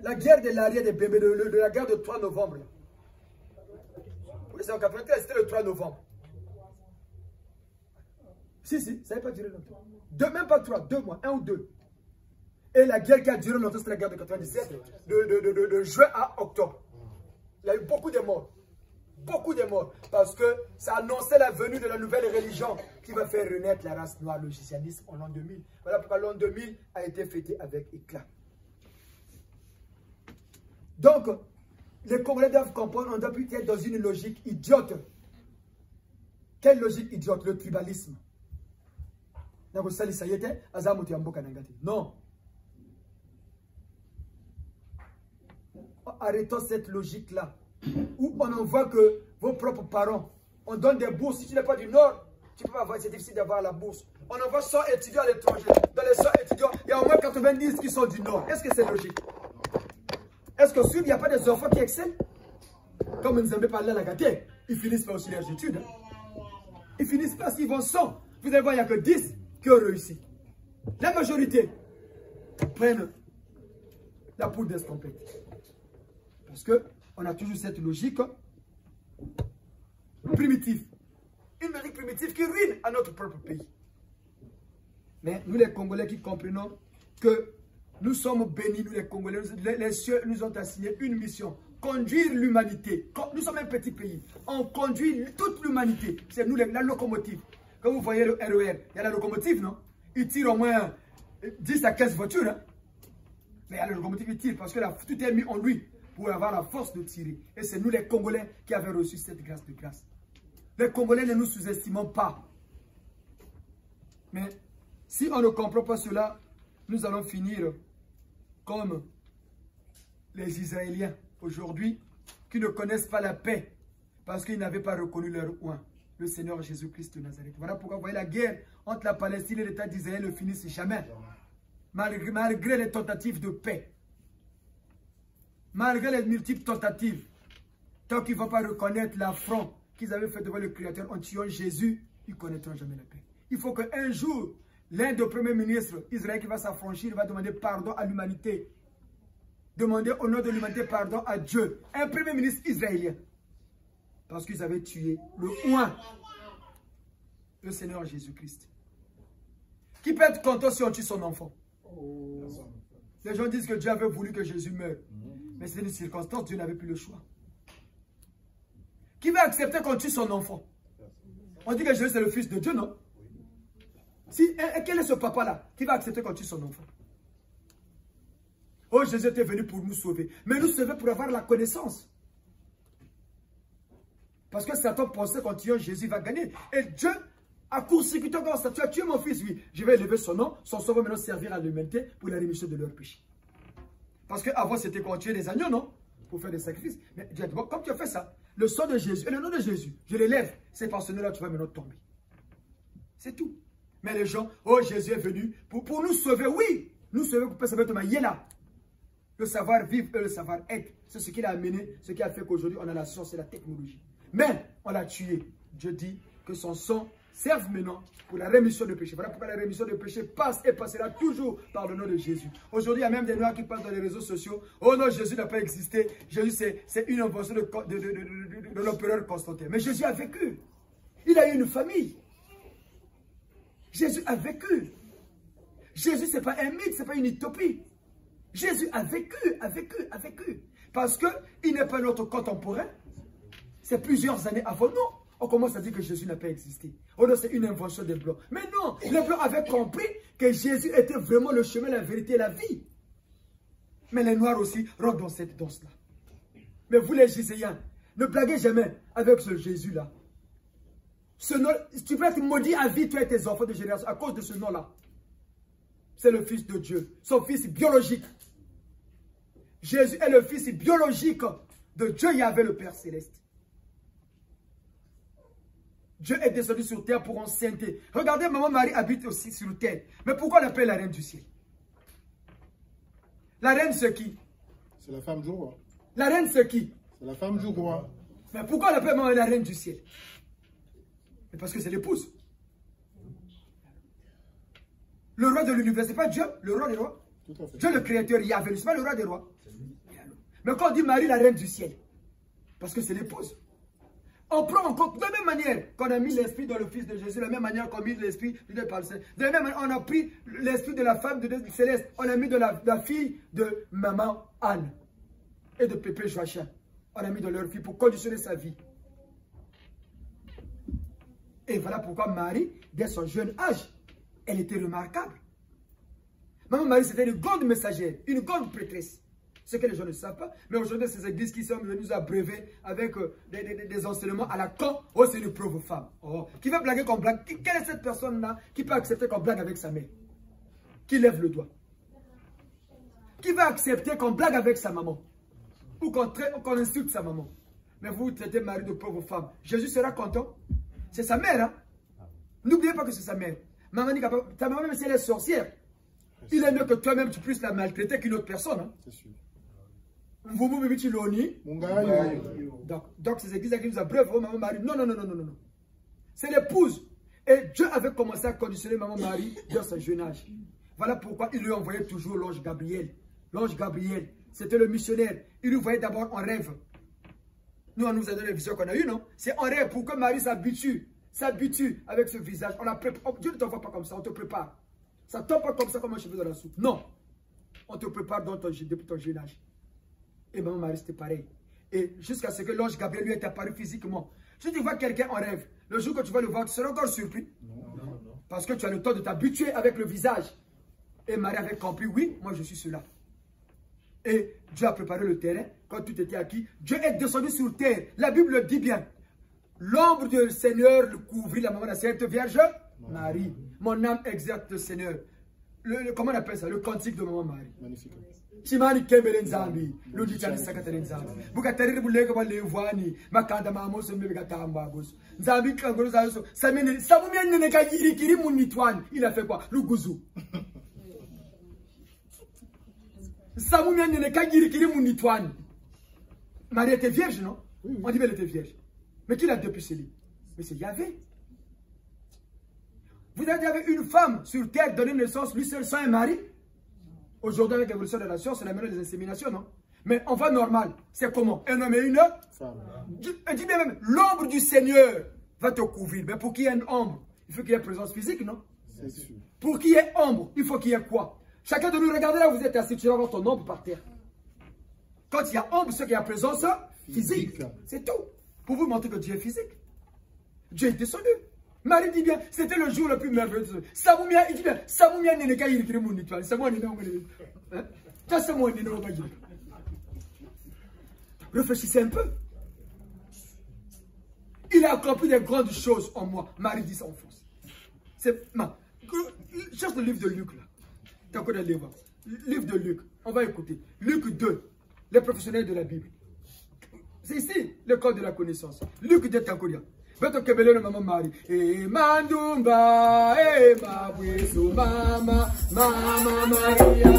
La guerre de l'arrière de Bembe, de la guerre de 3 novembre. Oui, c'est en 93, c'était le 3 novembre. Si, ça n'avait pas duré longtemps. Même pas 3, 2 mois, 1 ou 2. Et la guerre qui a duré longtemps, c'est la guerre de 97, de juin à octobre. Il y a eu beaucoup de morts. Beaucoup de morts. Parce que ça annonçait la venue de la nouvelle religion qui va faire renaître la race noire, le christianisme en l'an 2000. Voilà pourquoi l'an 2000 a été fêté avec éclat. Donc, les Congolais doivent comprendre, on doit plus être dans une logique idiote. Quelle logique idiote? Le tribalisme. Non. Arrêtons cette logique-là. Où on en voit que vos propres parents, on donne des bourses. Si tu n'es pas du Nord, tu peux pas avoir, c'est difficile d'avoir la bourse. On envoie 100 étudiants à l'étranger. Dans les 100 étudiants, il y a au moins 90 qui sont du Nord. Est-ce que c'est logique? Est-ce qu'au Sud, il n'y a pas des enfants qui excellent? Comme nous aimons parler à la gâtée, ils finissent par aussi leurs études. Ils finissent parce qu'ils vont 100. Vous allez voir, il n'y a que 10 qui ont réussi. La majorité prennent la poudre d'escampette. Parce qu'on a toujours cette logique primitive. Une logique primitive qui ruine à notre propre pays. Mais nous les Congolais qui comprenons que nous sommes bénis, nous les Congolais, les cieux nous ont assigné une mission conduire l'humanité. Nous sommes un petit pays. On conduit toute l'humanité. C'est nous la locomotive. Quand vous voyez le RER, il y a la locomotive, non? Il tire au moins 10 à 15 voitures. Hein? Mais il y a la locomotive, il tire parce que tout est mis en lui pour avoir la force de tirer. Et c'est nous les Congolais qui avons reçu cette grâce de grâce. Les Congolais ne nous sous-estimons pas. Mais si on ne comprend pas cela, nous allons finir comme les Israéliens aujourd'hui qui ne connaissent pas la paix parce qu'ils n'avaient pas reconnu leur oint, le Seigneur Jésus-Christ de Nazareth. Voilà pourquoi vous voyez la guerre entre la Palestine et l'État d'Israël ne finissent jamais. Malgré les tentatives de paix, malgré les multiples tentatives, tant qu'ils ne vont pas reconnaître l'affront qu'ils avaient fait devant le Créateur en tuant Jésus, ils ne connaîtront jamais la paix. Il faut qu'un jour, l'un des premiers ministres Israël qui va s'affranchir va demander pardon à l'humanité. Demander au nom de l'humanité pardon à Dieu. Un premier ministre israélien. Parce qu'ils avaient tué le oint, le Seigneur Jésus-Christ. Qui peut être content si on tue son enfant? Les gens disent que Dieu avait voulu que Jésus meure. Mais c'est une circonstance, Dieu n'avait plus le choix. Qui va accepter qu'on tue son enfant? On dit que Jésus c'est le fils de Dieu, non? Et quel est ce papa-là qui va accepter qu'on tue son enfant? Oh, Jésus était venu pour nous sauver. Mais nous sauver pour avoir la connaissance. Parce que Satan pensait qu'en tuant Jésus, va gagner. Et Dieu a court-circuité encore ça. Tu as tué mon fils, oui. Je vais élever son nom. Son sang va maintenant servir à l'humanité pour la rémission de leurs péchés. Parce qu'avant, c'était qu'on tuait des agneaux, non? Pour faire des sacrifices. Mais Dieu a dit, bon, comme tu as fait ça, le sang de Jésus et le nom de Jésus, je l'élève. C'est par ce nom-là que tu vas maintenant tomber. C'est tout. Mais les gens, oh, Jésus est venu pour nous sauver. Oui, nous sauver pour sauver Thomas. Il est là. Le savoir-vivre et le savoir-être. C'est ce qu'il a amené, ce qui a fait qu'aujourd'hui, on a la science et la technologie. Mais on l'a tué. Dieu dit que son sang serve maintenant pour la rémission de péché. Voilà pourquoi la rémission de péché passe et passera toujours par le nom de Jésus. Aujourd'hui, il y a même des noirs qui passent dans les réseaux sociaux. Oh non, Jésus n'a pas existé. Jésus, c'est une invention de l'empereur Constantin. Mais Jésus a vécu. Il a eu une famille. Jésus a vécu. Jésus, ce n'est pas un mythe, ce n'est pas une utopie. Jésus a vécu, a vécu, a vécu. Parce qu'il n'est pas notre contemporain. C'est plusieurs années avant nous. On commence à dire que Jésus n'a pas existé. Oh non, c'est une invention des Blancs. Mais non, les Blancs avaient compris que Jésus était vraiment le chemin, la vérité et la vie. Mais les Noirs aussi rentrent dans cette danse-là. Mais vous les Giséens, ne blaguez jamais avec ce Jésus-là. Ce nom, tu peux être maudit à vie, toi et tes enfants de génération, à cause de ce nom-là. C'est le Fils de Dieu, son Fils biologique. Jésus est le Fils biologique de Dieu Yahvé, le Père Céleste. Dieu est descendu sur terre pour enceinte. Regardez, maman Marie habite aussi sur terre. Mais pourquoi on l'appelle la reine du ciel? La reine, c'est qui? C'est la femme du roi. La reine, c'est qui? C'est la femme du roi. Mais pourquoi on l'appelle maman la reine du ciel? Mais parce que c'est l'épouse. Le roi de l'univers, c'est pas Dieu, le roi des rois. Tout à fait. Dieu le créateur, Yahvé, c'est pas le roi des rois. Mais quand on dit Marie, la reine du ciel, parce que c'est l'épouse. On prend en compte de la même manière qu'on a mis l'esprit dans le Fils de Jésus, de la même manière qu'on a mis l'esprit de la même manière, on a pris l'esprit de la femme de Dieu céleste, on a mis de la fille de maman Anne et de Pépé Joachim. On a mis de leur fille pour conditionner sa vie. Et voilà pourquoi Marie, dès son jeune âge, elle était remarquable. Maman Marie, c'était une grande messagère, une grande prêtresse. Ce que les gens ne savent pas. Mais aujourd'hui, ces églises qui sont venues nous abreuver avec des enseignements à la con. Oh, c'est une pauvre femme. Oh, qui va blaguer qu'on blague. Quelle est cette personne-là qui peut accepter qu'on blague avec sa mère? Qui lève le doigt. Qui va accepter qu'on blague avec sa maman? Ou qu'on insulte sa maman? Mais vous traitez Marie de pauvre femme. Jésus sera content. C'est sa mère. Hein? N'oubliez pas que c'est sa mère. Maman dit que ta maman, même si elle est sorcière, il est mieux que toi-même tu puisses la maltraiter qu'une autre personne. Hein? C'est sûr. Donc ces églises qui nous abreuvent, oh, maman Marie, non. C'est l'épouse. Et Dieu avait commencé à conditionner maman Marie dans son jeune âge. Voilà pourquoi il lui envoyait toujours l'ange Gabriel. L'ange Gabriel, c'était le missionnaire. Il lui voyait d'abord en rêve. Nous, on nous a donné les visions qu'on a eues, non? C'est en rêve pour que Marie s'habitue avec ce visage. Dieu ne t'envoie pas comme ça, on te prépare. Ça ne tombe pas comme ça comme un cheveu dans la soupe. Non. On te prépare depuis ton jeune âge. Et maman Marie, c'était pareil. Et jusqu'à ce que l'ange Gabriel lui ait apparu physiquement. Si tu vois quelqu'un en rêve, le jour que tu vas le voir, tu seras encore surpris. Non. Parce que tu as le temps de t'habituer avec le visage. Et Marie avait compris, oui, moi je suis cela. Et Dieu a préparé le terrain. Quand tout était acquis, Dieu est descendu sur terre. La Bible le dit bien. L'ombre du Seigneur le couvrit la maman de la Sainte Vierge Marie. Mon âme exerce le Seigneur. Comment on appelle ça? Le cantique de maman Marie. Magnifique. Chimani kembele nzambi, ludi chani sakatele nzambi. Bukatariri buleka ba levwani, makanda mamoso mbebe katamba boso. Nzambi kangolo zayo samene, sabumia nene kajiri kiri munitwani. Il a fait quoi? Luguzu. Sabumia nene kajiri kiri munitwani. Marie était vierge, non? Oui. On dit qu'elle était vierge. Mais qui l'a dépêché? Mais c'est Yahvé. Vous avez une femme sur terre donner naissance, lui seul sans un mari. Aujourd'hui, avec l'évolution de la science, c'est la meilleure des inséminations, non? Mais en voie normale, c'est comment? Un homme et une femme. Je dis bien même, l'ombre du Seigneur va te couvrir. Mais pour qu'il y ait une ombre, il faut qu'il y ait présence physique, non? C'est sûr. Pour qu'il y ait ombre, il faut qu'il y ait quoi? Chacun de nous, regardez là où vous êtes assis, tu vas voir ton ombre par terre. Quand il y a ombre, c'est qu'il y a présence physique. C'est tout. Pour vous montrer que Dieu est physique. Dieu est descendu. Marie dit bien, c'était le jour le plus merveilleux. Samoumia, il dit bien, Samoumia n'est qu'à y écrire mon étoile. Réfléchissez un peu. Il a accompli des grandes choses en moi. Marie dit ça en France. Cherche le livre de Luc là. T'as encore des livres. Livre de Luc. On va écouter. Luc 2. Les professionnels de la Bible. C'est ici l'école de la connaissance. Luc 2 Tankoria. Beto kebele no maman Marie. Mandumba, mabweso mama, mama Maria,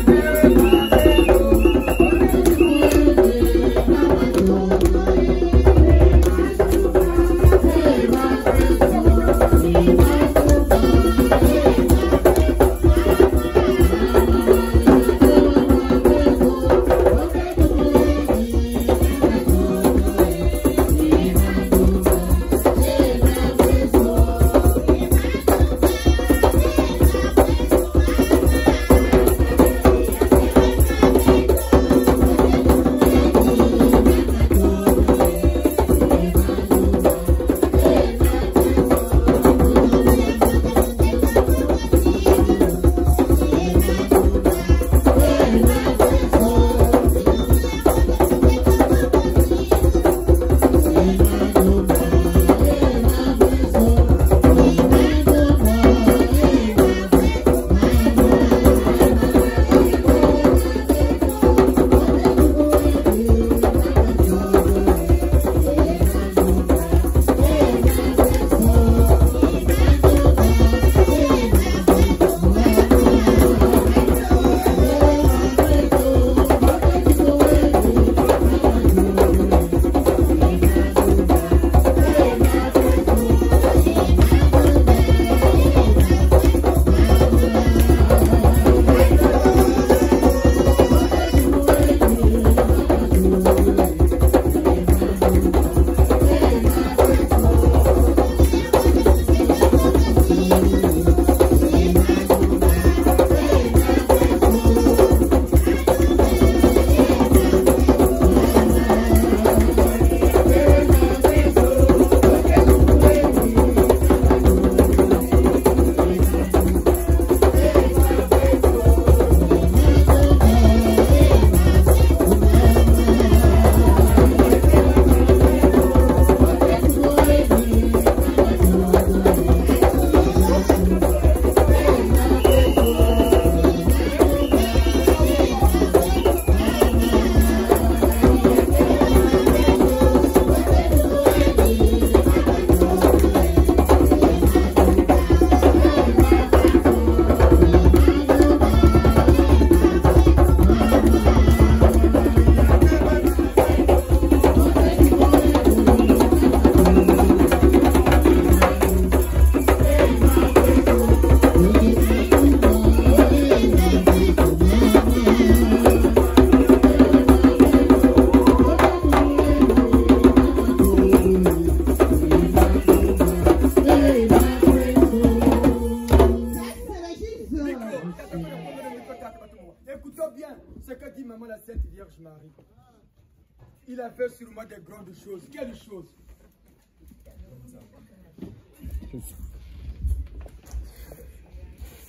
a fait sur moi des grandes choses. Quelles choses?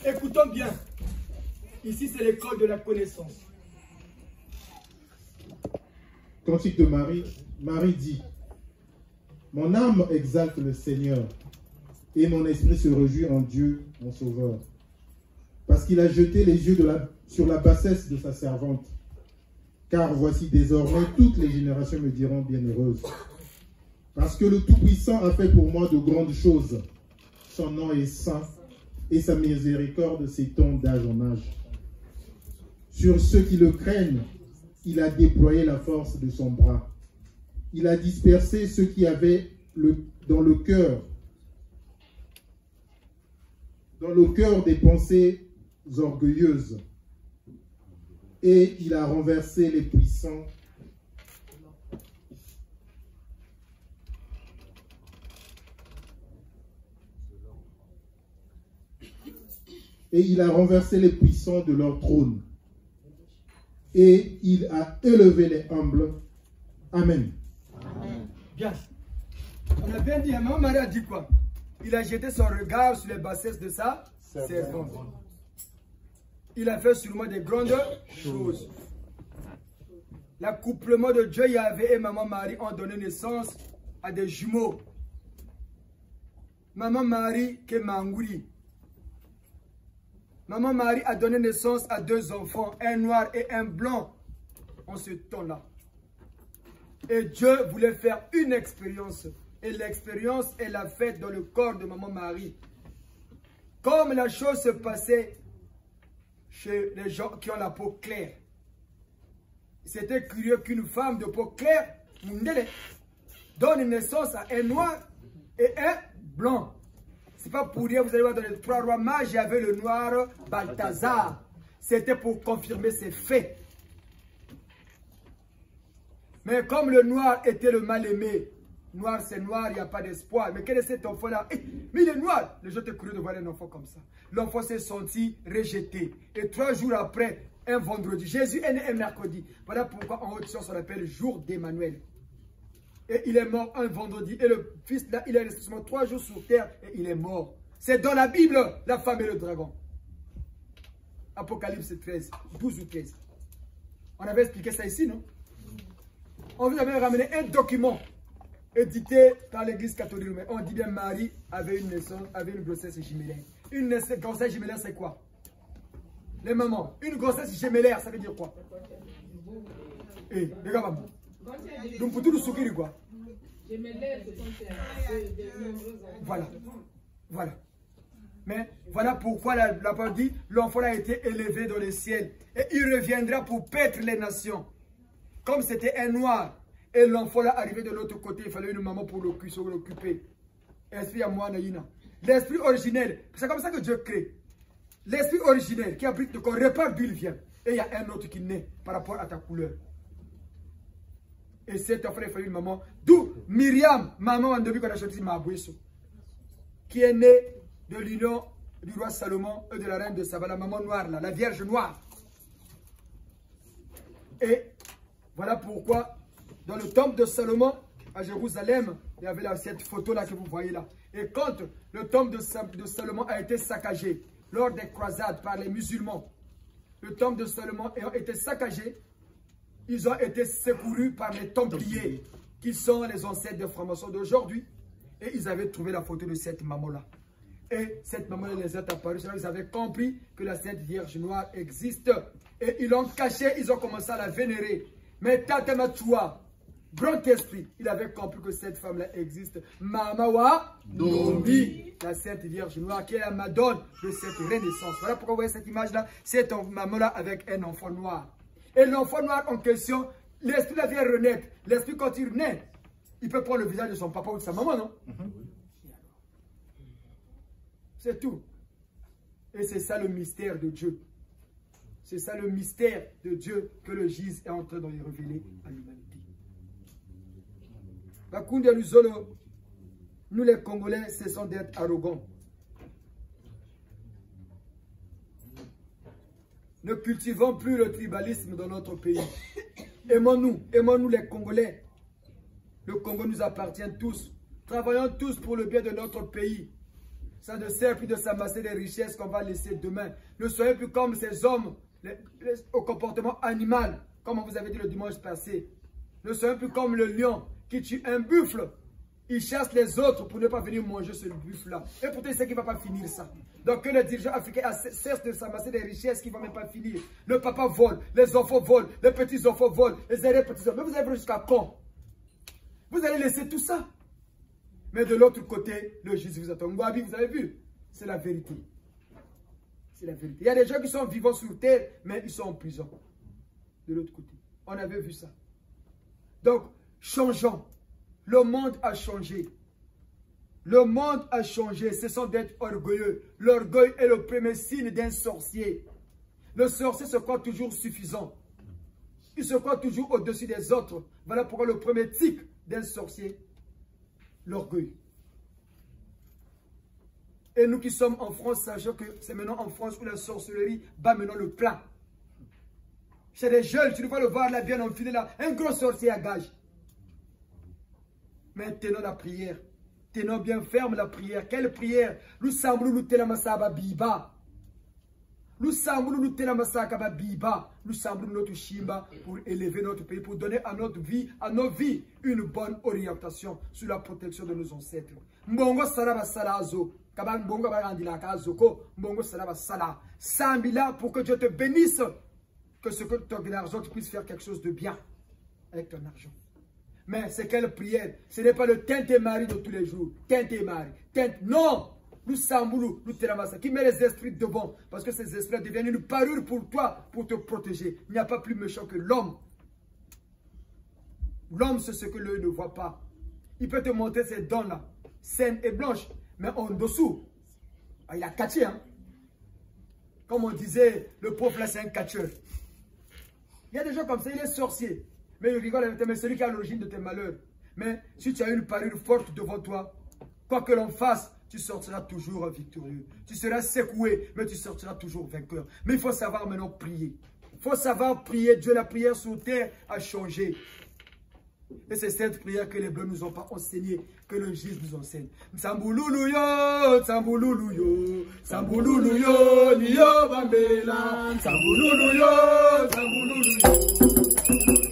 Écoutons bien. Ici, c'est l'école de la connaissance. Cantique de Marie. Marie dit: mon âme exalte le Seigneur, et mon esprit se réjouit en Dieu, mon Sauveur, parce qu'il a jeté les yeux sur la bassesse de sa servante. Car voici désormais toutes les générations me diront bienheureuse. Parce que le Tout-Puissant a fait pour moi de grandes choses. Son nom est saint, et sa miséricorde s'étend d'âge en âge. Sur ceux qui le craignent, il a déployé la force de son bras. Il a dispersé ceux qui avaient dans le cœur des pensées orgueilleuses. Et il a renversé les puissants. Et il a renversé les puissants de leur trône. Et il a élevé les humbles. Amen. Amen. Bien. On a bien dit, maman Marie a dit quoi? Il a jeté son regard sur les bassesses de sa servante. Il a fait sur moi des grandes choses. L'accouplement de Dieu, Yahvé et maman Marie ont donné naissance à des jumeaux. Maman Marie qui est Mangouri. Maman Marie a donné naissance à 2 enfants, un noir et un blanc, en ce temps-là. Et Dieu voulait faire une expérience. Et l'expérience, elle l'a faite dans le corps de maman Marie. Comme la chose se passait chez les gens qui ont la peau claire. C'était curieux qu'une femme de peau claire, donne naissance à un noir et un blanc. C'est pas pour rien, vous allez voir dans les 3 rois mages, il y avait le noir Balthazar. C'était pour confirmer ces faits. Mais comme le noir était le mal-aimé, noir c'est noir, il n'y a pas d'espoir. Mais quel est cet enfant-là? Mais il est noir. Les gens étaient curieux de voir un enfant comme ça. L'enfant s'est senti rejeté. Et 3 jours après, un vendredi, Jésus est né un mercredi. Voilà pourquoi en haute science on l'appelle jour d'Emmanuel. Et il est mort un vendredi. Et le fils là, il est resté seulement 3 jours sur terre et il est mort. C'est dans la Bible, la femme et le dragon. Apocalypse 13, 12 ou 13. On avait expliqué ça ici, non? On vous avait ramené un document édité par l'église catholique. Mais on dit bien Marie avait une naissance, avait une grossesse gémellaire. Une grossesse gémellaire, c'est quoi? Les mamans, une grossesse gémellaire, ça veut dire quoi? Eh, regarde maman. Donc pour tout le soukiri quoi? Voilà. Voilà. Mais voilà pourquoi la parole dit, l'enfant a été élevé dans le ciel. Et il reviendra pour paître les nations. Comme c'était un noir. Et l'enfant là arrivé de l'autre côté, il fallait une maman pour l'occuper. Esprit à moi, Naïna. L'esprit originel, c'est comme ça que Dieu crée. L'esprit originel qui habite le corps repart d'où il vient. Et il y a un autre qui naît par rapport à ta couleur. Et cet enfant, il fallait une maman. D'où Myriam, maman en début qu'on a choisi Mabouissou, qui est née de l'union du roi Salomon et de la reine de Saba, la maman noire, là, la vierge noire. Et voilà pourquoi, dans le temple de Salomon, à Jérusalem, il y avait là, cette photo-là que vous voyez là. Et quand le temple de Salomon a été saccagé, lors des croisades par les musulmans, le temple de Salomon ayant été saccagé, ils ont été secourus par les Templiers, qui sont les ancêtres des francs-maçons d'aujourd'hui. Et ils avaient trouvé la photo de cette maman-là. Et cette maman les a apparus. Ils avaient compris que la Sainte Vierge Noire existe. Et ils l'ont cachée, ils ont commencé à la vénérer. Mais Tatamatua, grand esprit, il avait compris que cette femme-là existe. Mamawa Dombi, la Sainte Vierge Noire, qui est la madone de cette renaissance. Voilà pourquoi vous voyez cette image-là. Cette maman-là avec un enfant noir. Et l'enfant noir en question, l'esprit la vient renaître. L'esprit, quand il naît, il peut prendre le visage de son papa ou de sa maman, non? C'est tout. Et c'est ça le mystère de Dieu. C'est ça le mystère de Dieu que le Jésus est en train de révéler à l'humanité. Bakunde Luzolo, nous les Congolais, cessons d'être arrogants. Ne cultivons plus le tribalisme dans notre pays. Aimons-nous les Congolais. Le Congo nous appartient tous. Travaillons tous pour le bien de notre pays. Ça ne sert plus de s'amasser les richesses qu'on va laisser demain. Ne soyez plus comme ces hommes au comportement animal, comme on vous avait dit le dimanche passé. Ne soyez plus comme le lion qui tue un buffle. Il chasse les autres pour ne pas venir manger ce buffle-là. Et pourtant, il sait qu'il ne va pas finir ça. Donc, que les dirigeants africains cessent de s'amasser des richesses qui ne vont même pas finir. Le papa vole, les enfants volent, les petits-enfants volent, les petits-enfants. Mais vous allez jusqu'à quand? Vous allez laisser tout ça. Mais de l'autre côté, le Jésus vous attend. Mwabi, vous avez vu? C'est la vérité. C'est la vérité. Il y a des gens qui sont vivants sur terre, mais ils sont en prison. De l'autre côté. On avait vu ça. Donc, changeons. Le monde a changé. Le monde a changé. Ce sont d'être orgueilleux. L'orgueil est le premier signe d'un sorcier. Le sorcier se croit toujours suffisant. Il se croit toujours au-dessus des autres. Voilà pourquoi le premier tic d'un sorcier, l'orgueil. Et nous qui sommes en France, sachant que c'est maintenant en France où la sorcellerie bat maintenant le plat. Chez les jeunes, tu dois le voir là, bien enfilé là, un gros sorcier à gage. Mais tenons la prière. Tenons bien ferme la prière. Quelle prière? Nous semblons nous télamasaba biba. Nous semblons nous télamasaba biba. Nous semblons notre chimba pour élever notre pays, pour donner à notre vie, à nos vies, une bonne orientation sur la protection de nos ancêtres. Mbongo saraba salazo. Kabang mbongo barandila kazoko. Mbongo saraba sala. Sambila pour que Dieu te bénisse. Que ce que ton argent, tu puisses faire quelque chose de bien avec ton argent. Mais c'est quelle prière? Ce n'est pas le Tinté-Marie de tous les jours. Tinté-Marie. Non! Nous samboulou, nous télamassa. Qui met les esprits devant? Parce que ces esprits deviennent une parure pour toi, pour te protéger. Il n'y a pas plus méchant que l'homme. L'homme, c'est ce que l'œil ne voit pas. Il peut te montrer ses dents-là, saines et blanches. Mais en dessous, il a catché. Hein? Comme on disait, le pauvre là, c'est un catcheur. Il y a des gens comme ça, il est sorcier. Mais il rigole avec toi, mais celui qui est à l'origine de tes malheurs. Mais si tu as une parure forte devant toi, quoi que l'on fasse, tu sortiras toujours victorieux. Tu seras secoué, mais tu sortiras toujours vainqueur. Mais il faut savoir maintenant prier. Il faut savoir prier. Dieu, la prière sur terre a changé. Et c'est cette prière que les Bleus ne nous ont pas enseignée, que le Jésus nous enseigne. Tsambouloulouyo, tsambouloulouyo, tsambouloulouyo, niyo bambela, tsambouloulouyo, tsambouloulouyo.